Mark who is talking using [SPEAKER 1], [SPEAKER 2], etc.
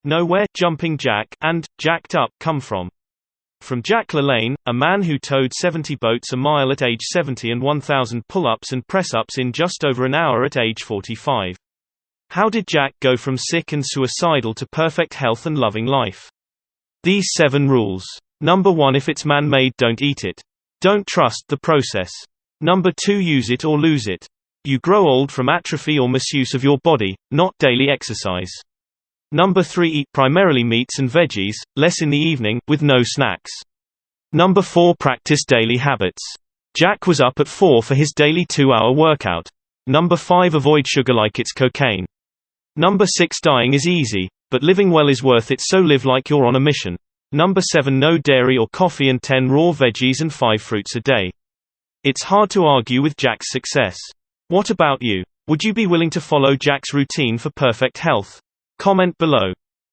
[SPEAKER 1] Know where Jumping Jack and Jacked Up come from. From Jack Lalanne, a man who towed 70 boats a mile at age 70 and 1,000 pull-ups and press-ups in just over an hour at age 45. How did Jack go from sick and suicidal to perfect health and loving life? These 7 rules. Number 1, if it's man-made, don't eat it. Don't trust the process. Number 2, use it or lose it. You grow old from atrophy or misuse of your body, not daily exercise. Number 3, eat primarily meats and veggies, less in the evening, with no snacks. Number 4, practice daily habits. Jack was up at 4 for his daily 2-hour workout. Number 5, avoid sugar like it's cocaine. Number 6, dying is easy, but living well is worth it, so live like you're on a mission. Number 7, no dairy or coffee and 10 raw veggies and 5 fruits a day. It's hard to argue with Jack's success. What about you? Would you be willing to follow Jack's routine for perfect health? Comment below.